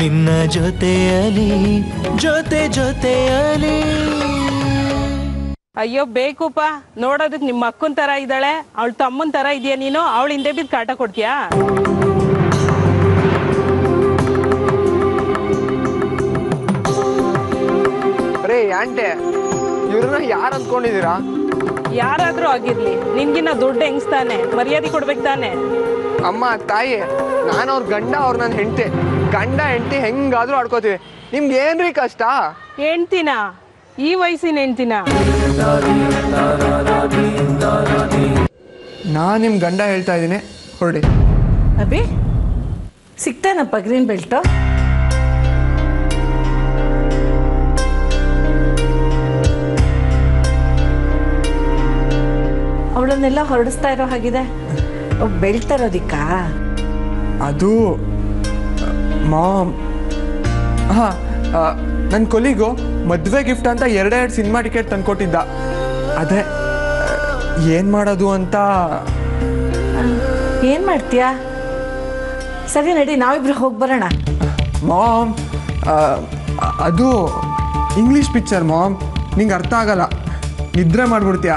ನಿನ್ನ ಜೊತೆಯಲಿ ಜೊತೆ ಜೊತೆಯಲಿ. ಅಯ್ಯೋ ಬೇಕುಪ್ಪ, ನೋಡೋದಕ್ಕೆ ನಿಮ್ಮ ಅಕ್ಕನ ತರ ಇದ್ದಾಳೆ, ಅವಳ ತಮ್ಮನ ತರ ಇದೆಯಾ ನೀನು? ಅವಳ ಹಿಂದೆ ಬಿದ್ದು ಕಾಟ ಕೊಡ್ತೀಯಾ? ರೇ ಆಂಟೆ, ಇವ್ರನ್ನ ಯಾರು ಅಂದ್ಕೊಂಡಿದ್ದೀರಾ? ಯಾರಾದ್ರೂ ಆಗಿರ್ಲಿ, ನಿನ್ಗಿನ್ನ ದುಡ್ಡು ಹೆಂಗ್ಸ್ತಾನೆ, ಮರ್ಯಾದೆ ಕೊಡ್ಬೇಕು ತಾನೆ. ಅಮ್ಮ ತಾಯಿ, ನಾನು ಅವ್ರ ಗಂಡ, ಅವ್ರ ನನ್ನ ಹೆಂಡತಿ. ಗಂಡ ಹೆಂಡತಿ ಹೆಂಗಾದ್ರೂ ಆಡ್ಕೋತೀವಿ. ನಿಮ್ಗೆ ಏನ್ರಿ ಕಷ್ಟ? ಹೆಂಡ್ತಿನ? ಈ ವಯಸ್ಸಿನ ಹೆಂಡ್ತಿನ? ನಾನು ನಿಮ್ಮ ಗಂಡ ಹೇಳ್ತಾ ಇದ್ದೀನಿ, ಹೊರಡಿ. ಅಭಿ ಸಿಗ್ತಾನಪ್ಪ ಗ್ರೀನ್ ಬೆಲ್ಟು? ಅವಳನ್ನೆಲ್ಲ ಹೊರಡಿಸ್ತಾ ಇರೋ ಹಾಗಿದೆ. ಬೆಲ್ಟ್ ತರೋದಿಕ್ಕಾ? ಅದು ಮಾಮ್, ಹಾಂ, ನನ್ನ ಕೊಲಿಗು ಮದುವೆ ಗಿಫ್ಟ್ ಅಂತ ಎರಡೆರಡು ಸಿನಿಮಾ ಟಿಕೆಟ್ ತಂದ್ಕೊಟ್ಟಿದ್ದ. ಅದೇ ಏನು ಮಾಡೋದು ಅಂತ. ಏನು ಮಾಡ್ತೀಯಾ? ಸರಿ ನಡಿ, ನಾವಿಬ್ರು ಹೋಗಿ ಬರೋಣ. ಮಾಮ್, ಅದು ಇಂಗ್ಲೀಷ್ ಪಿಕ್ಚರ್ ಮಾಮ್, ನಿಂಗೆ ಅರ್ಥ ಆಗಲ್ಲ, ನಿದ್ರೆ ಮಾಡಿಬಿಡ್ತೀಯ.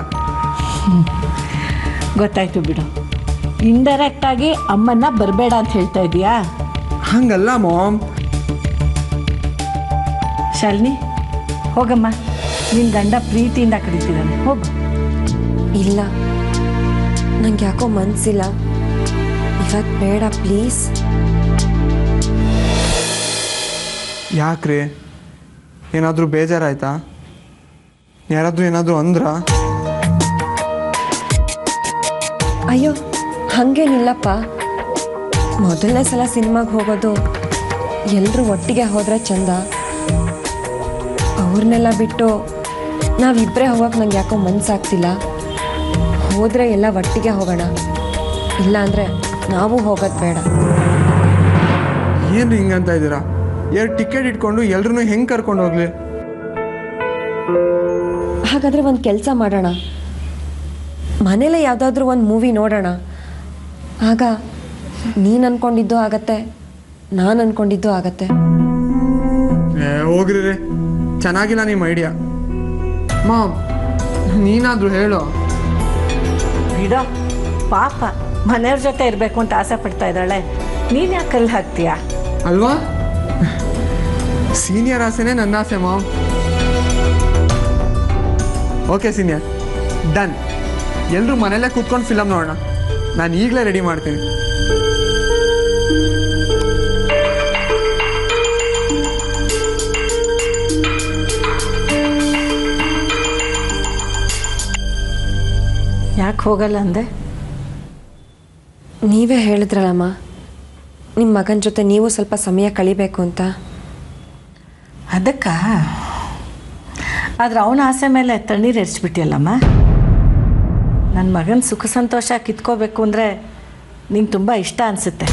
ಗೊತ್ತಾಯ್ತು ಬಿಡು. ಇಂಡೈರೆಕ್ಟಾಗಿ ಅಮ್ಮನ್ನ ಬರಬೇಡ ಅಂತ ಹೇಳ್ತಾ ಇದೀಯಾ? ಹಂಗಲ್ಲ ಮಾಮ್. ಶಾಲಿನಿ ಹೋಗಮ್ಮ, ನಿನ್ನ ಗಂಡ ಪ್ರೀತಿಯಿಂದ ಕರೀತಿದ್ದಾನೆ, ಹೋಗು. ಇಲ್ಲ, ನಂಗೆ ಯಾಕೋ ಮನಸ್ಸಿಲ್ಲ, ಇವತ್ತು ಬೇಡ ಪ್ಲೀಸ್. ಯಾಕ್ರಿ, ಏನಾದರೂ ಬೇಜಾರಾಯ್ತಾ? ಯಾರಾದರೂ ಏನಾದರೂ ಅಂದ್ರ? ಅಯ್ಯೋ ಹಾಗೇನಿಲ್ಲಪ್ಪ. ಮೊದಲನೇ ಸಲ ಸಿನಿಮಾಗೆ ಹೋಗೋದು, ಎಲ್ಲರೂ ಒಟ್ಟಿಗೆ ಹೋದರೆ ಚಂದ. ಅವ್ರನ್ನೆಲ್ಲ ಬಿಟ್ಟು ನಾವಿಬ್ಬರೇ ಹೋಗೋಕೆ ನಂಗೆ ಯಾಕೋ ಮನಸ್ಸಾಗ್ತಿಲ್ಲ. ಹೋದರೆ ಎಲ್ಲ ಒಟ್ಟಿಗೆ ಹೋಗೋಣ, ಇಲ್ಲ ಅಂದರೆ ನಾವು ಹೋಗೋದು ಬೇಡ. ಏನು ಹಿಂಗಂತ ಇದ್ದೀರಾ? ಎರಡು ಟಿಕೆಟ್ ಇಟ್ಕೊಂಡು ಎಲ್ರೂ ಹೆಂಗೆ ಕರ್ಕೊಂಡು ಹೋಗ್ಲಿ? ಹಾಗಾದರೆ ಒಂದು ಕೆಲಸ ಮಾಡೋಣ, ಮನೇಲೆ ಯಾವುದಾದ್ರೂ ಒಂದು ಮೂವಿ ನೋಡೋಣ. ಆಗ ನೀನು ಅಂದ್ಕೊಂಡಿದ್ದು ಆಗತ್ತೆ, ನಾನು ಅಂದ್ಕೊಂಡಿದ್ದು ಆಗತ್ತೆ. ಹೋಗ್ರಿ ರೀ, ಚೆನ್ನಾಗಿಲ್ಲ ನಿಮ್ಮ ಐಡಿಯಾ. ಮಾಮ್, ನೀನಾದರೂ ಹೇಳು. ಬಿಡೋ ಪಾಪ, ಮನೆಯವ್ರ ಜೊತೆ ಇರಬೇಕು ಅಂತ ಆಸೆ ಪಡ್ತಾ ಇದ್ದಾಳೆ, ನೀನು ಯಾಕೆ ಕಲ್ಲು ಹಾಕ್ತೀಯಾ? ಅಲ್ವಾ? ಸೀನಿಯರ್ ಆಸೆನೇ ನನ್ನ ಆಸೆ ಮಾಮ್. Okay senior, done. ಎಲ್ಲರೂ ಮನೆಯಲ್ಲೇ ಕೂತ್ಕೊಂಡು ಫಿಲಮ್ ನೋಡೋಣ. ನಾನು ಈಗಲೇ ರೆಡಿ ಮಾಡ್ತೀನಿ. ಯಾಕೆ ಹೋಗಲ್ಲ ಅಂದೆ? ನೀವೇ ಹೇಳಿದ್ರಲ್ಲಮ್ಮ, ನಿಮ್ಮ ಮಗನ ಜೊತೆ ನೀವು ಸ್ವಲ್ಪ ಸಮಯ ಕಳಿಬೇಕು ಅಂತ. ಅದಕ್ಕ? ಆದ್ರೆ ಅವನ ಆಸೆ ಮೇಲೆ ತಣ್ಣೀರು ಎರ್ಚ್ಬಿಟ್ಟಿಯಲ್ಲಮ್ಮ. ನನ್ನ ಮಗನ ಸುಖ ಸಂತೋಷ ಕಿತ್ಕೋಬೇಕು ಅಂದರೆ ನಿಂಗೆ ತುಂಬ ಇಷ್ಟ ಅನಿಸುತ್ತೆ.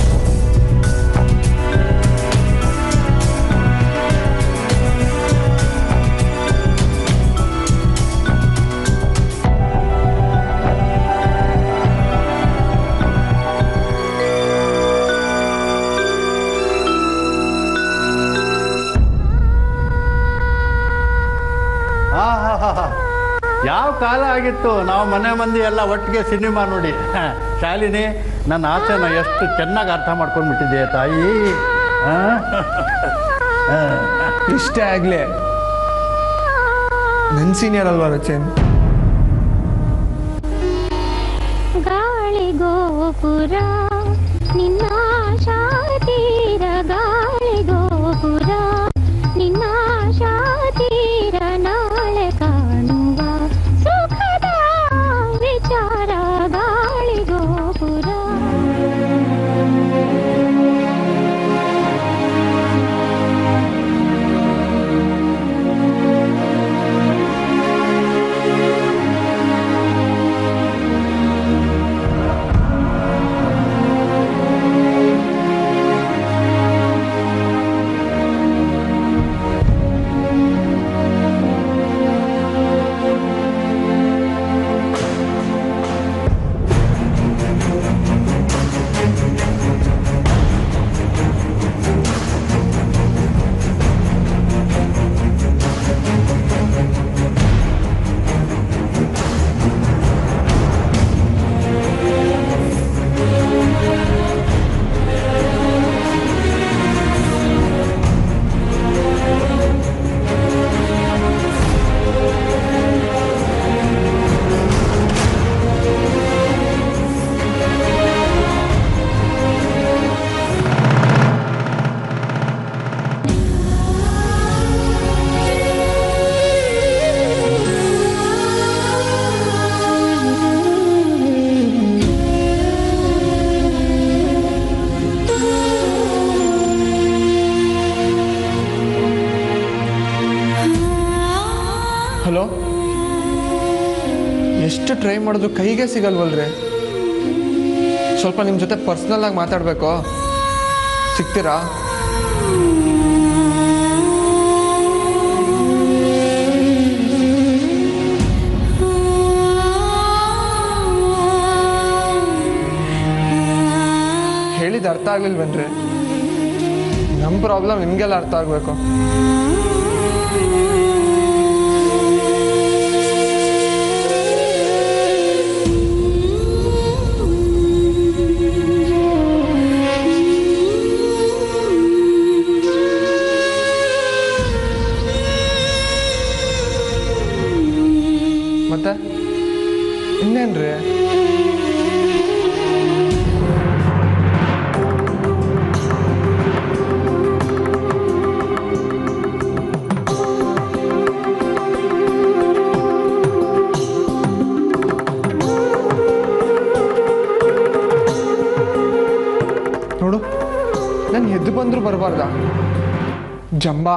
ಯಾವ ಕಾಲ ಆಗಿತ್ತು ನಾವು ಮನೆ ಮಂದಿ ಎಲ್ಲ ಒಟ್ಟಿಗೆ ಸಿನಿಮಾ ನೋಡಿ. ಶಾಲಿನಿ, ನನ್ನ ಆಸೆನ ಎಷ್ಟು ಚೆನ್ನಾಗಿ ಅರ್ಥ ಮಾಡ್ಕೊಂಡ್ಬಿಟ್ಟಿದ್ದೆ ತಾಯಿ. ಇಷ್ಟೇ ಆಗಲಿ, ನನ್ನ ಸೀನಿಯರ್ ಅಲ್ವಾ ರಚನ್? ಗಾಳಿಗೋಪುರ ನಿನ್ನ ಶಾತೀರ, ಗಾಳಿಗೋಪುರ ನಿನ್ನ ಶಾತೀರ, ನಾಳೆ ಕಾಣುವ ಸುಖದ ವಿಚಾರ, ಗಾಳಿಗೋಪುರ. ಟ್ರೈ ಮಾಡಿದ್ರು ಕೈಗೆ ಸಿಗಲ್ವಲ್ರಿ. ಸ್ವಲ್ಪ ನಿಮ್ಮ ಜೊತೆ ಪರ್ಸ್ನಲ್ ಆಗಿ ಮಾತಾಡಬೇಕು, ಸಿಗ್ತೀರಾ? ಹೇಳಿದ ಅರ್ಥ ಆಗ್ಲಿಲ್ವೇನ್ರಿ? ನಮ್ಮ ಪ್ರಾಬ್ಲಮ್ ನಿಮಗೆಲ್ಲ ಅರ್ಥ ಆಗಬೇಕು. ಮತ್ತೆ ಇನ್ನೇನ್ರಿ? ನೋಡು, ನಾನು ಎದ್ದು ಬಂದ್ರು ಬರಬಾರ್ದ? ಜಂಬ.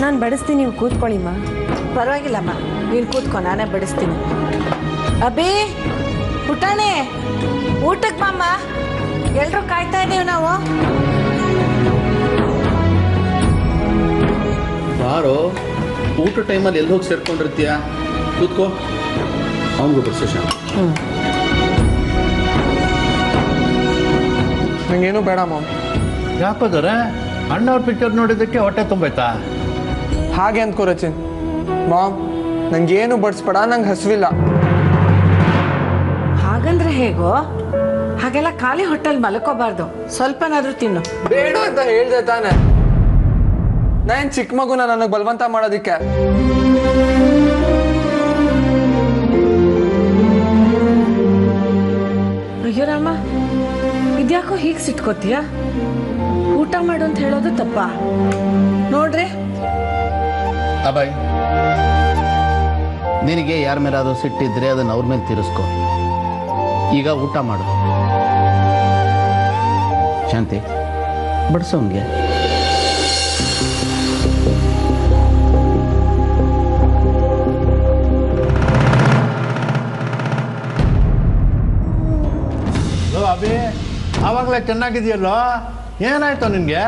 ನಾನು ಬಡಿಸ್ತೀನಿ, ನೀವು ಕೂತ್ಕೊಳ್ಳಿಮ್ಮ. ಪರವಾಗಿಲ್ಲಮ್ಮ, ನೀನು ಕೂತ್ಕೊ, ನಾನೇ ಬಡಿಸ್ತೀನಿ. ಅಭಿ, ಪುಟಾಣಿ, ಊಟಕ್ಕೆ ಮಾಮ, ಎಲ್ಲರೂ ಕಾಯ್ತಾ ಇದ್ದೀವಿ ನಾವು. ಬಾರೋ, ಊಟ ಟೈಮಲ್ಲಿ ಎಲ್ಲಿ ಹೋಗಿ ಸೇರ್ಕೊಂಡಿರ್ತೀಯ? ಕೂತ್ಕೋ, ಅವನಿಗೂ ಬಡಿಸೋ. ನಂಗೇನು ಬೇಡ ಮಾಮ್. ಯಾಕೋದ್ರೆ ಅಣ್ಣವ್ರ ಪಿಕ್ಚರ್ ನೋಡಿದ್ದಕ್ಕೆ ಹೊಟ್ಟೆ ತುಂಬಾಯ್ತಾ? ಹಾಗೆ ಅಂದ್ಕೋ ರಚಿನ್. ಮಾಮ್, ನಂಗೇನು ಬಡಿಸ್ಬೇಡ, ನಂಗೆ ಹಸಿವಿಲ್ಲ. ಹಾಗಂದ್ರೆ ಹೇಗೋ? ಹಾಗೆಲ್ಲ ಖಾಲಿ ಹೊಟ್ಟೆಲ್ ಮಲ್ಕೋಬಾರ್ದು, ಸ್ವಲ್ಪನಾದ್ರೂ ತಿನ್ನು. ಬೇಡ ಅಂತ ಹೇಳ್ದೆ ತಾನೆ. ನಾನ್ ಚಿಕ್ಕ ಮಗುನ ನನಗೆ ಬಲವಂತ ಮಾಡೋದಿಕ್ಕೆ. ಅಯ್ಯೋ ರಾಮ, ಇದ್ಯಾಕೋ ಹೀಗೆ ಸಿಟ್ಕೋತೀಯ? ಊಟ ಮಾಡು ಅಂತ ಹೇಳೋದು ತಪ್ಪ ನೋಡ್ರಿ. ಅಭಯ್, ನಿನಗೆ ಯಾರ ಮೇಲಾದರೂ ಸಿಟ್ಟಿದ್ರೆ ಅದನ್ನು ಅವ್ರ ಮೇಲೆ ತೀರಿಸ್ಕೊ. ಈಗ ಊಟ ಮಾಡು. ಶಾಂತಿ, ಬಡಿಸೋಂಗೆ. ಅಭಿ, ಆವಾಗಲೇ ಚೆನ್ನಾಗಿದೆಯಲ್ಲೋ, ಏನಾಯ್ತು ನಿನಗೆ?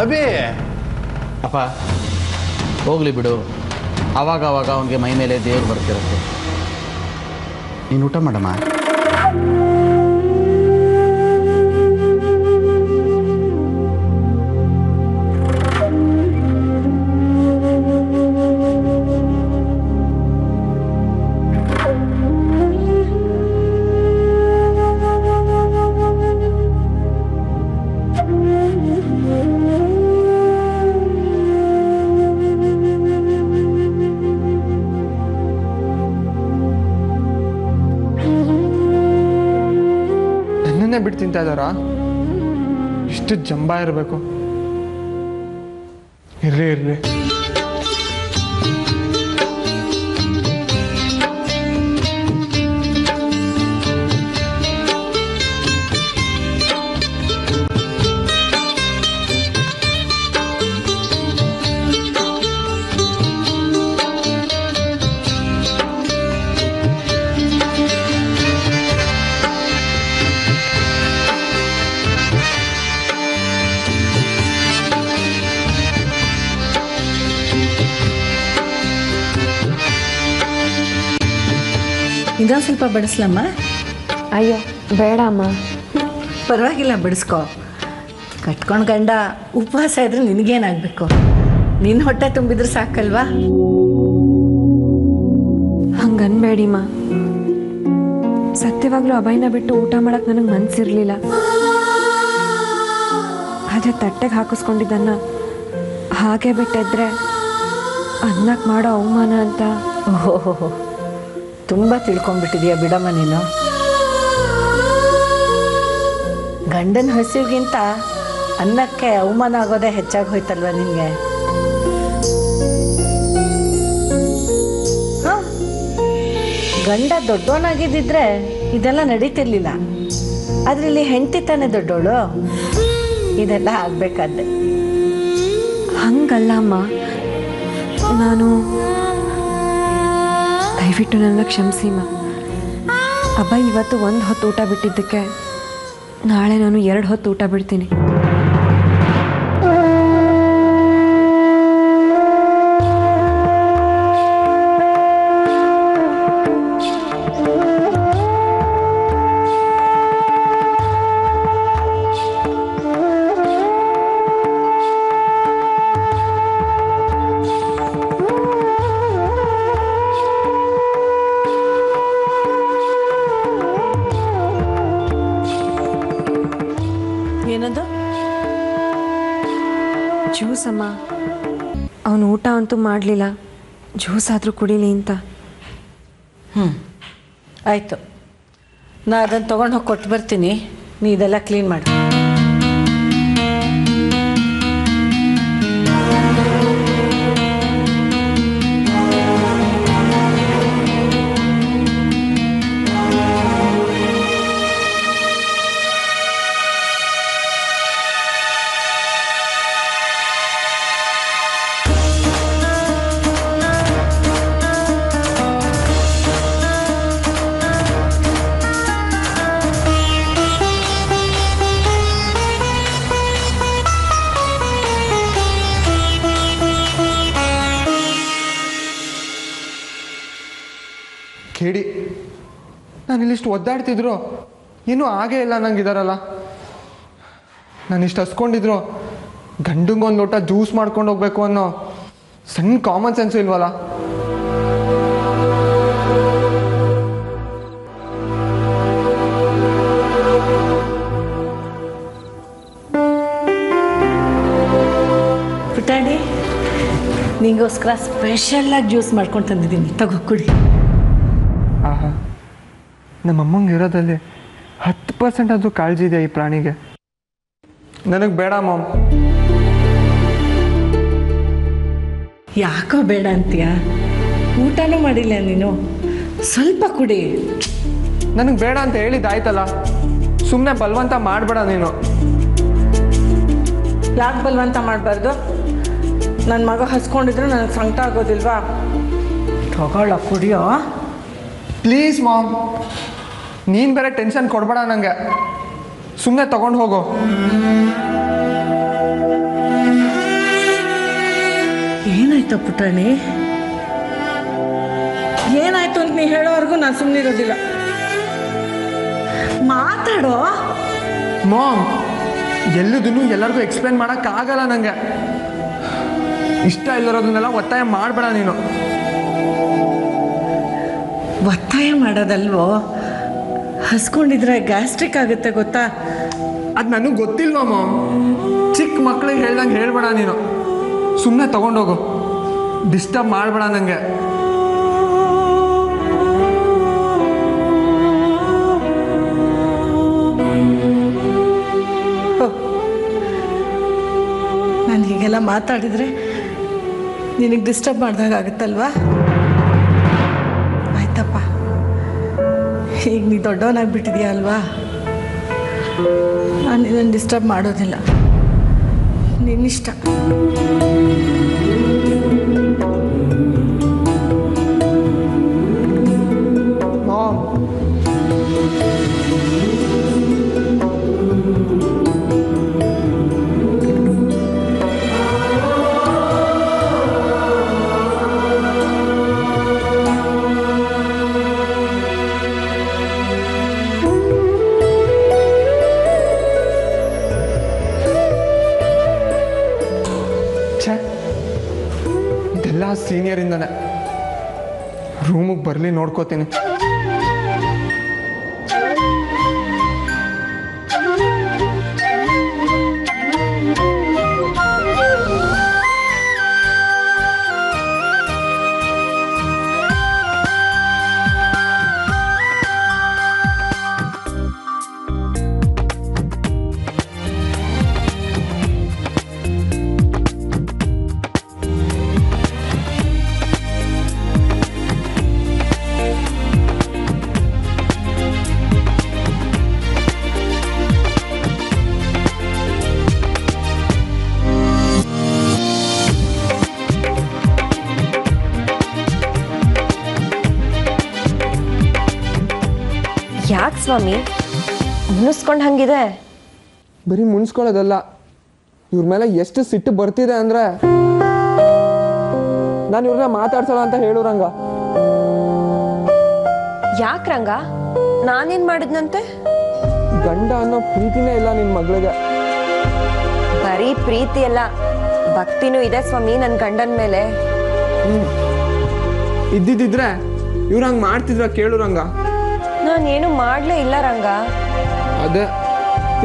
ಅಭಿ, ಅಪ್ಪ ಹೋಗ್ಲಿ ಬಿಡು, ಆವಾಗ ಅವನಿಗೆ ಮೈ ಮೇಲೆ ದೇವ್ರು ಬರ್ತಿರುತ್ತೆ. ನೀನು ಊಟ ಮಾಡಮ್ಮ. ಬಿಟ್ಟು ತಿಂತಾ ಇದ್ದಾರಾ? ಇಷ್ಟು ಜಂಬ ಇರಬೇಕು. ಇರ್ಲಿ ಇರ್ಲಿ. ಇದೊಂದು ಸ್ವಲ್ಪ ಬಡಿಸ್ಲಮ್ಮ. ಅಯ್ಯೋ ಬೇಡ ಅಮ್ಮ. ಪರವಾಗಿಲ್ಲ, ಬಡಿಸ್ಕೊ. ಕಟ್ಕೊಂಡು ಗಂಡ ಉಪವಾಸ ಇದ್ರೆ ನಿನಗೇನಾಗಬೇಕು? ನಿನ್ನ ಹೊಟ್ಟೆ ತುಂಬಿದ್ರೆ ಸಾಕಲ್ವಾ? ಹಂಗನ್ಬೇಡಿಮ್ಮ. ಸತ್ಯವಾಗ್ಲೂ ಅಭಯನ ಬಿಟ್ಟು ಊಟ ಮಾಡಕ್ಕೆ ನನಗೆ ಮನಸ್ಸಿರಲಿಲ್ಲ. ಆದರೆ ತಟ್ಟೆಗೆ ಹಾಕಿಸ್ಕೊಂಡಿದ್ದನ್ನ ಹಾಗೆ ಬಿಟ್ಟಿದ್ರೆ ಅನ್ನಕ್ಕೆ ಮಾಡೋ ಅವಮಾನ ಅಂತ. ಓಹೋ, ತುಂಬ ತಿಳ್ಕೊಂಡ್ಬಿಟ್ಟಿದೀಯ ಬಿಡಮ್ಮ ನೀನು. ಗಂಡನ ಹಸಿವಿಗಿಂತ ಅನ್ನಕ್ಕೆ ಅವಮಾನ ಆಗೋದೇ ಹೆಚ್ಚಾಗಿ ಹೋಯ್ತಲ್ವ ನಿನಗೆ? ಗಂಡ ದೊಡ್ಡವನಾಗಿದ್ದಿದ್ರೆ ಇದೆಲ್ಲ ನಡೀತಿರ್ಲಿಲ್ಲ. ಆದರೆ ಇಲ್ಲಿ ಹೆಂಡತಿ ತಾನೇ ದೊಡ್ಡವಳು, ಇದೆಲ್ಲ ಆಗಬೇಕಾದ್ದೆ. ಹಂಗಲ್ಲ ಅಮ್ಮ, ನಾನು ದಯವಿಟ್ಟು ನನ್ನ ಕ್ಷಮಿಸಿಮ್ಮ. ಅಭಯ್ ಇವತ್ತು 1 ಹೊತ್ತು ಊಟ ಬಿಟ್ಟಿದ್ದಕ್ಕೆ ನಾಳೆ ನಾನು 2 ಹೊತ್ತು ಊಟ ಬಿಡ್ತೀನಿ. ಏನದು? ಜ್ಯೂಸ್ ಅಮ್ಮ. ಅವನು ಊಟ ಅಂತೂ ಮಾಡಲಿಲ್ಲ, ಜ್ಯೂಸ್ ಆದರೂ ಕುಡೀಲಿ ಅಂತ. ಆಯಿತು, ನಾ ಅದನ್ನು ತೊಗೊಂಡು ಹೋಗಿ ಕೊಟ್ಟು ಬರ್ತೀನಿ. ನೀ ಇದೆಲ್ಲ ಕ್ಲೀನ್ ಮಾಡು. ಕೇಳಿ, ನಾನು ಇಲ್ಲಿಷ್ಟು ಒದ್ದಾಡ್ತಿದ್ರು ಏನೂ ಆಗೇ ಇಲ್ಲ ನಂಗಿದಾರಲ್ಲ. ನಾನು ಇಷ್ಟು ಹಸ್ಕೊಂಡಿದ್ರು ಗಂಡಂಗೊಂದು ಲೋಟ ಜ್ಯೂಸ್ ಮಾಡ್ಕೊಂಡು ಹೋಗ್ಬೇಕು ಅನ್ನೋ ಸಣ್ಣ ಕಾಮನ್ ಸೆನ್ಸು ಇಲ್ವಲ್ಲ. ಪುಟಾಣಿ, ನಿಂಗೋಸ್ಕರ ಸ್ಪೆಷಲಾಗಿ ಜ್ಯೂಸ್ ಮಾಡ್ಕೊಂಡು ತಂದಿದ್ದೀನಿ, ತಗೋ ಕುಡಿ. ಆಹಾ, ನಮ್ಮಮ್ಮಂಗೆ ಇರೋದಲ್ಲಿ 10% ಆದರೂ ಕಾಳಜಿ ಇದೆ ಈ ಪ್ರಾಣಿಗೆ. ನನಗೆ ಬೇಡ ಮಾಮ್. ಯಾಕೋ ಬೇಡ ಅಂತೀಯ? ಊಟನೂ ಮಾಡಿಲ್ಲ ನೀನು, ಸ್ವಲ್ಪ ಕುಡಿ. ನನಗೆ ಬೇಡ ಅಂತ ಹೇಳಿದ್ದಾಯ್ತಲ್ಲ, ಸುಮ್ಮನೆ ಬಲವಂತ ಮಾಡಬೇಡ ನೀನು. ಯಾಕೆ ಬಲವಂತ ಮಾಡಬಾರ್ದು? ನನ್ನ ಮಗ ಹಸ್ಕೊಂಡಿದ್ರು ನನಗೆ ಸಂಕಟ ಆಗೋದಿಲ್ವಾ? ತಗೊಳ್ಳ, ಕುಡಿಯೋ. ಪ್ಲೀಸ್ ಮಾಮ್, ನೀನು ಬೇರೆ ಟೆನ್ಷನ್ ಕೊಡಬೇಡ ನನಗೆ. ಸುಮ್ಮನೆ ತಗೊಂಡು ಹೋಗು. ಏನಾಯ್ತು ಪುಟಾಣಿ? ಏನಾಯ್ತು ಅಂತ ನೀ ಹೇಳೋವರೆಗೂ ನಾನು ಸುಮ್ಮನಿರೋದಿಲ್ಲ. ಮಾತಾಡೋ. ಮಾಮ್, ಎಲ್ಲದನ್ನು ಎಲ್ಲರಿಗೂ ಎಕ್ಸ್ಪ್ಲೇನ್ ಮಾಡೋಕ್ಕಾಗಲ್ಲ ನನಗೆ. ಇಷ್ಟ ಇಲ್ಲರೋದನ್ನೆಲ್ಲ ಒತ್ತಾಯ ಮಾಡಬೇಡ ನೀನು. ಒತ್ತಾಯ ಮಾಡೋದಲ್ವೋ, ಹಸ್ಕೊಂಡಿದ್ರೆ ಗ್ಯಾಸ್ಟ್ರಿಕ್ ಆಗುತ್ತೆ ಗೊತ್ತಾ? ಅದು ನನಗೆ ಗೊತ್ತಿಲ್ವಾ ಮಾಮ್. ಚಿಕ್ಕ ಮಕ್ಳಿಗೆ ಹೇಳ್ದಂಗೆ ಹೇಳ್ಬೇಡ ನೀನು. ಸುಮ್ಮನೆ ತಗೊಂಡೋಗು, ಡಿಸ್ಟರ್ಬ್ ಮಾಡಬೇಡ ನನಗೆ. ನಾನು ಹೀಗೆಲ್ಲ ಮಾತಾಡಿದರೆ ನಿನಗೆ ಡಿಸ್ಟರ್ಬ್ ಮಾಡ್ದಾಗತ್ತಲ್ವಾ? ಆಯ್ತಪ್ಪ, ಈಗ ನೀ ದೊಡ್ಡವನಾಗ್ಬಿಟ್ಟಿದೆಯಾ ಅಲ್ವಾ? ನಾನು ನಿನ್ನನ್ನು ಡಿಸ್ಟರ್ಬ್ ಮಾಡೋದಿಲ್ಲ, ನಿನ್ನಿಷ್ಟ. ಮಾಮ್, ಇದೆಲ್ಲ ಸೀನಿಯರಿಂದನೇ. ರೂಮಿಗೆ ಬರಲಿ, ನೋಡ್ಕೋತೀನಿ. ಯಾಕೆ ಸ್ವಾಮಿ ಮುನಿಸ್ಕೊಂಡು ಹಂಗಿದೆ? ಬರೀ ಮುನ್ಸ್ಕೊಳ್ಳೋದಲ್ಲ, ಇವ್ರ ಮೇಲೆ ಎಷ್ಟು ಸಿಟ್ಟು ಬರ್ತಿದೆ ಅಂದರೆ ನಾನು ಇವ್ರನ್ನ ಮಾತಾಡ್ಸಲ್ಲ ಅಂತ ಹೇಳು ರಂಗ. ಯಾಕೆ ರಂಗ? ನಾನೇನು ಮಾಡಿದ್ನಂತೆ? ಗಂಡ ಅನ್ನೋ ಪ್ರೀತಿನೇ ಇಲ್ಲ ನಿನ್ನ ಮಗಳಿಗೆ. ಬರೀ ಪ್ರೀತಿ ಅಲ್ಲ, ಭಕ್ತಿನೂ ಇದೆ ಸ್ವಾಮಿ ನನ್ನ ಗಂಡನ ಮೇಲೆ. ಇದ್ದಿದ್ದಿದ್ರೆ ಇವ್ರು ಹಂಗೆ ಮಾಡ್ತಿದ್ರ ಕೇಳು ರಂಗ. ನಾನೇನು ಮಾಡಲೇ ಇಲ್ಲ ರಂಗ. ಅದೇ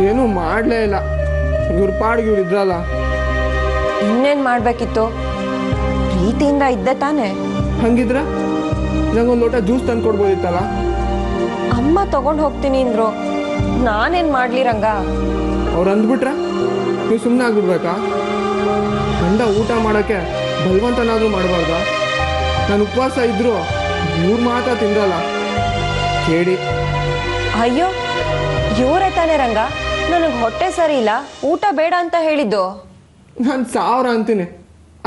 ಏನೂ ಮಾಡಲೇ ಇಲ್ಲ, ಇವ್ರ ಪಾಡಿಗೆ ಇವ್ರು ಇದ್ರಲ್ಲ. ಇನ್ನೇನು ಮಾಡಬೇಕಿತ್ತು? ಪ್ರೀತಿಯಿಂದ ಇದ್ದೆ ತಾನೆ. ಹಂಗಿದ್ರೆ ನಂಗೊಂದು ಲೋಟ ಜ್ಯೂಸ್ ತಂದು ಕೊಡ್ಬೋದಿತ್ತಲ್ಲ. ಅಮ್ಮ ತಗೊಂಡು ಹೋಗ್ತೀನಿ ಅಂದ್ರು, ನಾನೇನು ಮಾಡಲಿ ರಂಗ? ಅವ್ರು ಅಂದ್ಬಿಟ್ರೆ ನೀವು ಸುಮ್ಮನೆ ಆಗ್ಬಿಡ್ಬೇಕಾ? ಗಂಡ ಊಟ ಮಾಡೋಕ್ಕೆ ಬಲವಂತನಾದರೂ ಮಾಡಬಾರ್ದ? ನಾನು ಉಪವಾಸ ಇದ್ದರೂ ಇವ್ರು ಮಾತ್ರ ತಿಂದ್ರಲ್ಲ, ಕೇಳಿ. ಅಯ್ಯೋ, ಇವರೇ ತಾನೇ ರಂಗ ನನಗೆ ಹೊಟ್ಟೆ ಸರಿ ಇಲ್ಲ, ಊಟ ಬೇಡ ಅಂತ ಹೇಳಿದ್ದು. ನಾನು 1000 ಅಂತೀನಿ,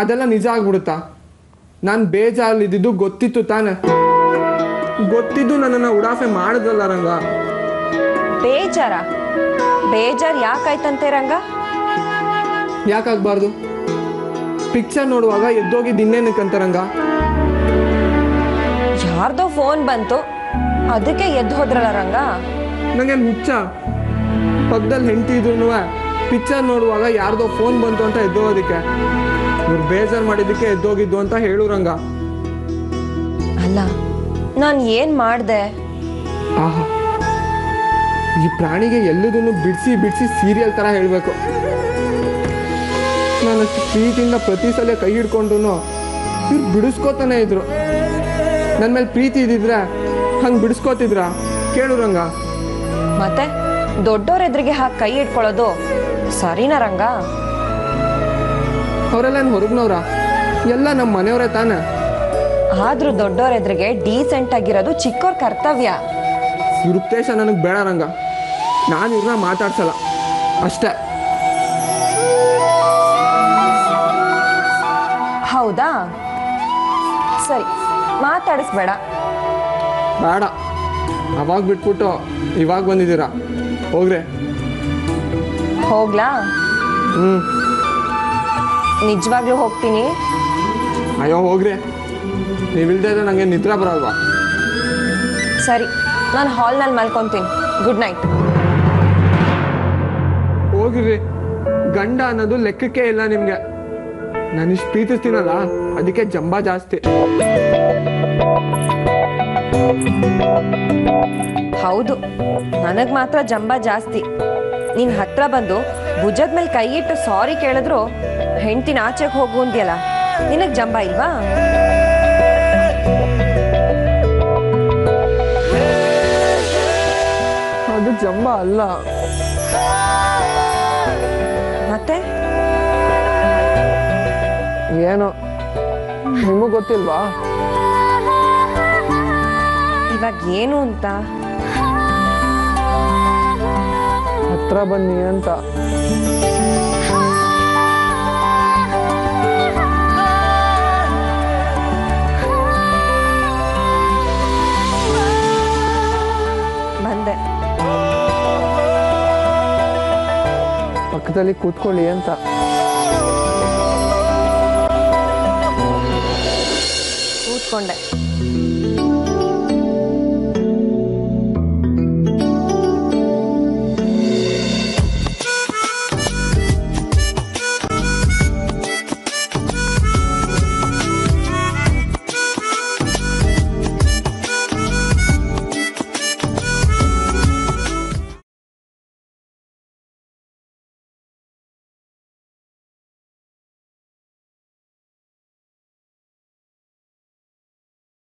ಅದೆಲ್ಲ ನಿಜ ಆಗ್ಬಿಡುತ್ತಾ? ನಾನು ಬೇಜಾರಲ್ಲಿದ್ದು ಗೊತ್ತಿತ್ತು ತಾನೆ, ಗೊತ್ತಿದ್ದು ನನ್ನನ್ನು ಉಡಾಫೆ ಮಾಡಿದ್ರಲ್ಲ ರಂಗ. ಬೇಜಾರು ಯಾಕಾಯ್ತಂತೆ ರಂಗ? ಯಾಕಾಗಬಾರ್ದು? ಪಿಕ್ಚರ್ ನೋಡುವಾಗ ಎದ್ದೋಗಿದ್ದು ಇನ್ನೇನಕ್ಕಂತ ರಂಗ? ಯಾರ್ದೋ ಫೋನ್ ಬಂತು, ಅದಕ್ಕೆ ಎದ್ದು ಹೋದ್ರಲ್ಲ ರಂಗ. ನಂಗೇನು ಹುಚ್ಚ? ಪಕ್ಕದಲ್ಲಿ ಹೆಂಡತಿ ಇದ್ರು ಪಿಕ್ಚರ್ ನೋಡುವಾಗ ಯಾರ್ದೋ ಫೋನ್ ಬಂತು ಅಂತ ಎದ್ದೋಗೋದಕ್ಕೆ? ಇವ್ರು ಬೇಜಾರು ಮಾಡಿದ್ದಕ್ಕೆ ಎದ್ದೋಗಿದ್ದು ಅಂತ ಹೇಳು ರಂಗ. ಅಲ್ಲ, ನಾನು ಏನು ಮಾಡಿದೆ? ಆಹಾ, ಈ ಪ್ರಾಣಿಗೆ ಎಲ್ಲದನ್ನು ಬಿಡಿಸಿ ಬಿಡಿಸಿ ಸೀರಿಯಲ್ ಥರ ಹೇಳಬೇಕು. ನಾನು ಅಷ್ಟು ಪ್ರೀತಿಯಿಂದ ಪ್ರತಿ ಸಲ ಕೈ ಹಿಡ್ಕೊಂಡು ಇವ್ರು ಬಿಡಿಸ್ಕೋತಾನೆ ಇದ್ರು. ನನ್ನ ಮೇಲೆ ಪ್ರೀತಿ ಇದ್ದಿದ್ರೆ ಹಂಗೆ ಬಿಡಿಸ್ಕೋತಿದ್ರ ಕೇಳು ರಂಗ. ಮತ್ತೆ ದೊಡ್ಡವ್ರ ಎದುರಿಗೆ ಹಾಕಿ ಕೈ ಇಟ್ಕೊಳ್ಳೋದು ಸರಿನಾ ರಂಗ? ಅವರೆಲ್ಲ ಹೊರಗ್ನವ್ರ? ಎಲ್ಲ ನಮ್ಮ ಮನೆಯವರೇ ತಾನೆ. ಆದ್ರೂ ದೊಡ್ಡವ್ರ ಎದುರಿಗೆ ಡೀಸೆಂಟ್ ಆಗಿರೋದು ಚಿಕ್ಕವ್ರ ಕರ್ತವ್ಯ. ಇವ್ರ ಉದ್ದೇಶ ನನಗೆ ಬೇಡ ರಂಗ. ನಾನು ಇವ್ರನ್ನ ಮಾತಾಡ್ಸಲ್ಲ ಅಷ್ಟೇ. ಹೌದಾ? ಸರಿ, ಮಾತಾಡಿಸ್ಬೇಡ. ಬೇಡ, ಅವಾಗ ಬಿಟ್ಬಿಟ್ಟು ಇವಾಗ ಬಂದಿದ್ದೀರಾ, ಹೋಗ್ರೆ. ಹೋಗ್ಲಾ? ನಿಜವಾಗ್ಲೂ ಹೋಗ್ತೀನಿ. ಅಯ್ಯೋ ಹೋಗ್ರಿ, ನೀವಿಲ್ದೇ ಇದ್ರೆ ನನಗೆ ನಿದ್ರೆ ಬರಲ್ವಾ? ಸರಿ, ನಾನು ಹಾಲ್ನಲ್ಲಿ ಮಲ್ಕೊತೀನಿ. Good night. ಹೋಗಿರಿ, ಗಂಡ ಅನ್ನೋದು ಲೆಕ್ಕಕ್ಕೆ ಇಲ್ಲ ನಿಮಗೆ. ನಾನು ಇಷ್ಟು ಪ್ರೀತಿಸ್ತೀನಲ್ಲ, ಅದಕ್ಕೆ ಜಂಬ ಜಾಸ್ತಿ. ಹೌದು, ನನಗೆ ಮಾತ್ರ ಜಂಬ ಜಾಸ್ತಿ. ನಿನ್ನ ಹತ್ರ ಬಂದು ಭುಜದ ಮೇಲೆ ಕೈ ಇಟ್ಟು ಸಾರಿ ಕೇಳಿದ್ರು ಹೆಂಡ್ತಿನ ಆಚೆಗೆ ಹೋಗು ಅಂದ್ಯಲ್ಲ, ನಿನಗೆ ಜಂಬ ಇಲ್ವಾ? ಅದು ಜಂಬ ಅಲ್ಲ. ಮತ್ತೆ ಏನೋ ನಿಮಗೆ ಗೊತ್ತಿಲ್ವಾ? ಇವಾಗ ಏನು ಅಂತ? ಹತ್ರ ಬನ್ನಿ ಅಂತ. ಬಂದೆ. ಪಕ್ಕದಲ್ಲಿ ಕೂತ್ಕೊಳ್ಳಿ ಅಂತ. ಕೂತ್ಕೊಂಡೆ.